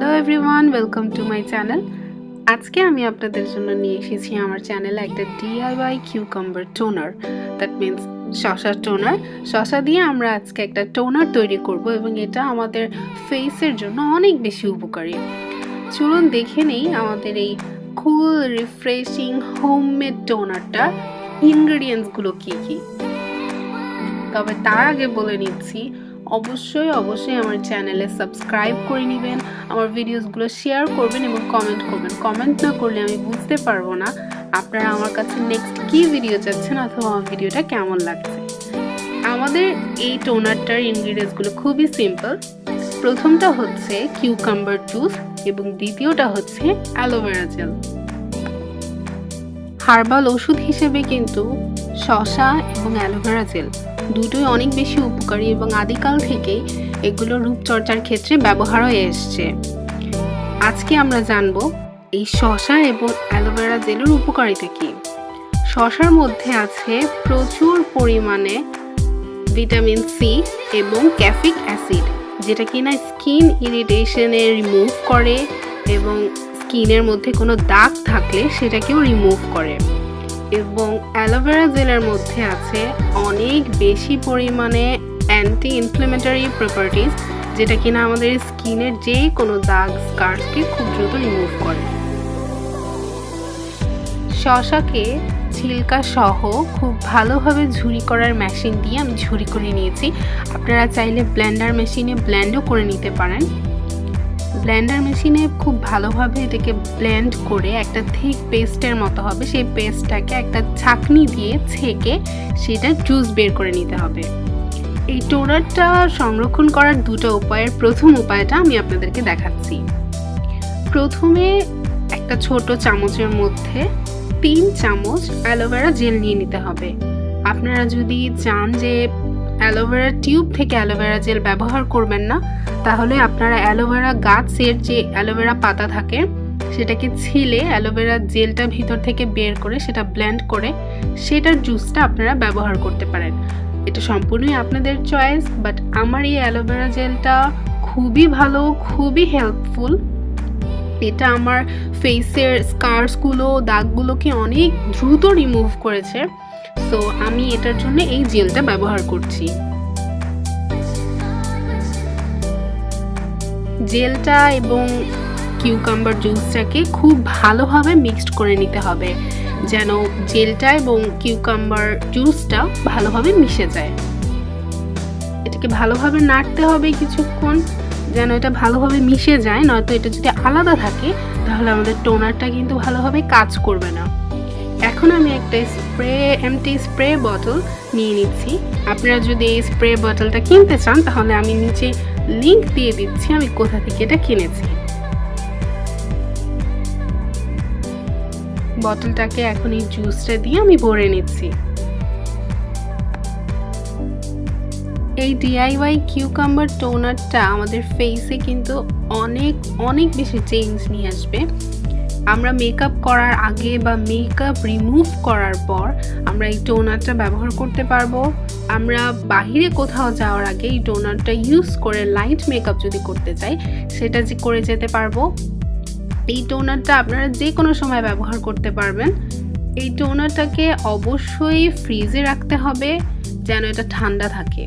Hello everyone, welcome to my channel. আজকে আমি আপনাদের জন্য নিয়ে এসেছি আমার চ্যানেলে একটা DIY cucumber toner, that means শসা টোনার। শসা দিয়ে আমরা আজকে একটা টোনার তৈরি করব এবং এটা আমাদের ফেসের জন্য অনেক বেশি উপকারী। চলুন দেখে নেই আমাদের এই কুল রিফ্রেশিং হোমমেড টোনারটার ইনগ্রেডিয়েন্টসগুলো কী কী। তবে তার আগে বলে নিচ্ছি, অবশ্যই আমার চ্যানেলে সাবস্ক্রাইব করে নেবেন, আমার ভিডিওসগুলো শেয়ার করবেন এবং কমেন্ট করবেন। কমেন্ট না করলে আমি বুঝতে পারবো না আপনারা আমার কাছে নেক্সট কী ভিডিও চাচ্ছেন অথবা আমার ভিডিওটা কেমন লাগছে। আমাদের এই টোনারটার ইনগ্রিডিয়েন্টসগুলো খুবই সিম্পল। প্রথমটা হচ্ছে কিউকাম্বার জুস এবং দ্বিতীয়টা হচ্ছে অ্যালোভেরা জেল। হার্বাল ওষুধ হিসেবে কিন্তু শসা এবং অ্যালোভেরা জেল দুটোই অনেক বেশি উপকারী এবং আদিকাল থেকেই এগুলো রূপচর্চার ক্ষেত্রে ব্যবহার হয়ে এসছে। আজকে আমরা জানব এই শসা এবং অ্যালোভেরা জেলের উপকারিতা কী। শসার মধ্যে আছে প্রচুর পরিমাণে ভিটামিন সি এবং ক্যাফিক অ্যাসিড, যেটা কিনা স্কিন ইরিটেশনে রিমুভ করে এবং স্কিনের মধ্যে কোনো দাগ থাকলে সেটাকেও রিমুভ করে। এবং অ্যালোভেরা জেলের মধ্যে আছে অনেক বেশি পরিমাণে অ্যান্টি ইনফ্লেমেটরি প্রপার্টিজ, যেটা কিনা আমাদের স্কিনের যে কোনো দাগ স্কার্সকে খুব দ্রুত রিমুভ করে। শসাকে ছিলকা সহ খুব ভালোভাবে ঝুরি করার মেশিন দিয়ে আমি ঝুরি করে নিয়েছি। আপনারা চাইলে ব্লেন্ডার মেশিনে ব্লেন্ডও করে নিতে পারেন। ব্লেন্ডার মেশিনে খুব ভালোভাবে এটাকে ব্লেন্ড করে একটা থিক পেস্টের মতো হবে। সেই পেস্টটাকে একটা ছাঁকনি দিয়ে ছেঁকে সেটা জুস বের করে নিতে হবে। এই টোনারটা সংরক্ষণ করার দুটো উপায়ের প্রথম উপায়টা আমি আপনাদেরকে দেখাচ্ছি। প্রথমে একটা ছোট চামচের মধ্যে 3 চামচ অ্যালোভেরা জেল নিয়ে নিতে হবে। আপনারা যদি চান যে অ্যালোভেরা টিউব থেকে অ্যালোভেরা জেল ব্যবহার করবেন না, তাহলে আপনারা অ্যালোভেরা গাছের যে অ্যালোভেরা পাতা থাকে সেটাকে ছিলে অ্যালোভেরা জেলটা ভিতর থেকে বের করে সেটা ব্লেন্ড করে সেটার জুসটা আপনারা ব্যবহার করতে পারেন। এটা সম্পূর্ণই আপনাদের চয়েস, বাট আমার এই অ্যালোভেরা জেলটা খুবই ভালো, খুবই হেল্পফুল। এটা আমার ফেসের স্কার্সগুলো, দাগগুলোকে অনেক দ্রুত রিমুভ করেছে। তো আমি এটার জন্য এই জেলটা ব্যবহার করছি। জেলটা এবং কিউকাম্বার জুসটাকে খুব ভালোভাবে মিক্সড করে নিতে হবে, যেন জেলটা এবং কিউকাম্বার জুসটা ভালোভাবে মিশে যায়। এটাকে ভালোভাবে নাড়তে হবে কিছুক্ষণ, যেন এটা ভালোভাবে মিশে যায়। নয়তো এটা যদি আলাদা থাকে তাহলে আমাদের টোনারটা কিন্তু ভালোভাবে কাজ করবে না। এখন আমি একটা এমটি স্প্রে বোতল নিয়ে নিচ্ছি। আপনারা যদি এই স্প্রে বোতলটা কিনতে চান তাহলে আমি নিচে লিংক দিয়ে দিচ্ছি আমি কোথা থেকে এটা কিনেছি। বোতলটাকে এখন এই জুসটা দিয়ে আমি ভরে নিচ্ছি। এই DIY কিউকাম্বার টোনারটা আমাদের ফেসে কিন্তু অনেক বেশি চেঞ্জ নিয়ে আসবে। আমরা মেকআপ করার আগে বা মেকআপ রিমুভ করার পর আমরা এই টোনারটা ব্যবহার করতে পারবো। আমরা বাহিরে কোথাও যাওয়ার আগে এই টোনারটা ইউজ করে লাইট মেকআপ যদি করতে চাই সেটা যে করে যেতে পারবো। এই টোনারটা আপনারা যে কোনো সময় ব্যবহার করতে পারবেন। এই টোনারটাকে অবশ্যই ফ্রিজে রাখতে হবে যেন এটা ঠান্ডা থাকে।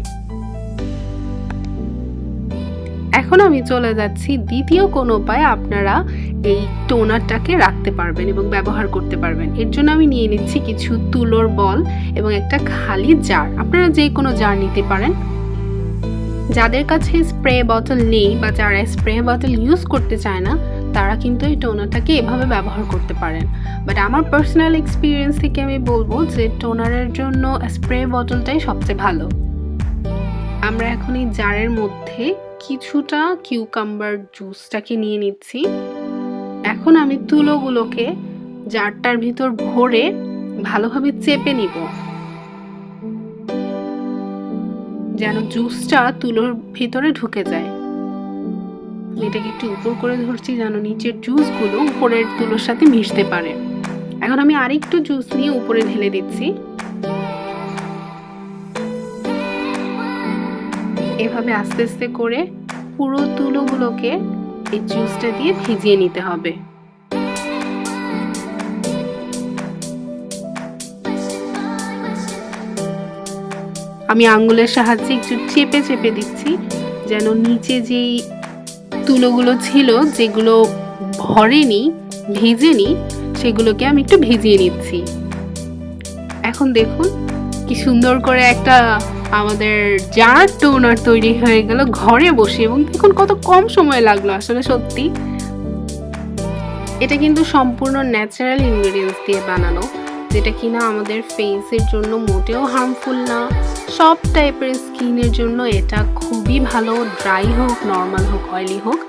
এখন আমি চলে যাচ্ছি দ্বিতীয় কোন উপায়ে আপনারা এই টোনারটাকে রাখতে পারবেন এবং ব্যবহার করতে পারবেন। এর জন্য আমি নিয়ে নিচ্ছি কিছু তুলোর বল এবং একটা খালি জার। আপনারা যে কোনো জার নিতে পারেন। যাদের কাছে স্প্রে বোতল নেই বা যারা স্প্রে বোতল ইউজ করতে চায় না তারা কিন্তু এই টোনারটাকে এভাবে ব্যবহার করতে পারেন। বাট আমার পার্সোনাল এক্সপিরিয়েন্স থেকে আমি বলবো যে টোনারের জন্য স্প্রে বোতলটাই সবচেয়ে ভালো। আমরা এখন এই জারের মধ্যে কিছুটা কিউকাম্বার জুসটাকে নিয়ে নিচ্ছি। এখন আমি তুলোগুলোকে জারটার ভিতর ভরে ভালোভাবে চেপে নিব, যেন জুসটা তুলোর ভিতরে ঢুকে যায়। এটাকে একটু উপর করে ধরছি যেন নিচের জুসগুলো উপরের তুলোর সাথে মিশতে পারে। এখন আমি আরেকটু জুস নিয়ে উপরে ঢেলে দিচ্ছি। এভাবে আস্তে আস্তে করে পুরো তুলোগুলোকে এই জুসটা দিয়ে ভিজিয়ে নিতে হবে। আমি আঙ্গুলের সাহায্যে একটু চেপে চেপে দিচ্ছি যেন নিচে যেই তুলোগুলো ছিল যেগুলো ভরেনি ভিজেনি সেগুলোকে আমি একটু ভিজিয়ে নিচ্ছি। এখন দেখুন কি সুন্দর করে একটা আমাদের জার টোনার তৈরি হয়ে গেল ঘরে বসে, এবং দেখুন কত কম সময় লাগলো আসলে সত্যি। এটা কিন্তু সম্পূর্ণ ন্যাচারাল ইনগ্রেডিয়েন্টস দিয়ে বানানো, যেটা কিনা আমাদের ফেসের জন্য মোটেও হার্মফুল না। সব টাইপের স্কিনের জন্য এটা খুবই ভালো, ড্রাই হোক, নর্মাল হোক, অয়েলি হোক।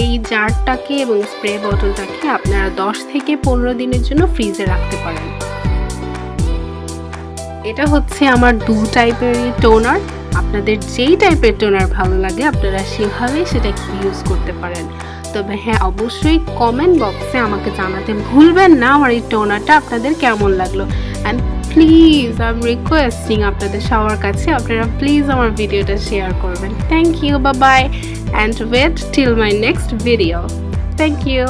এই জারটাকে এবং স্প্রে বোতলটাকে আপনারা 10 থেকে 15 দিনের জন্য ফ্রিজে রাখতে পারেন। এটা হচ্ছে আমার 2 টাইপেরই টোনার। আপনাদের যেই টাইপের টোনার ভালো লাগে আপনারা সেভাবে সেটাকে ইউজ করতে পারেন। তবে হ্যাঁ, অবশ্যই কমেন্ট বক্সে আমাকে জানাতে ভুলবেন না আমার এই টোনারটা আপনাদের কেমন লাগলো। And please I am requesting আপনাদের সবার কাছে আপনারা প্লিজ আমার ভিডিওটা শেয়ার করবেন। Thank you, bye bye, and wait till my next video. Thank you.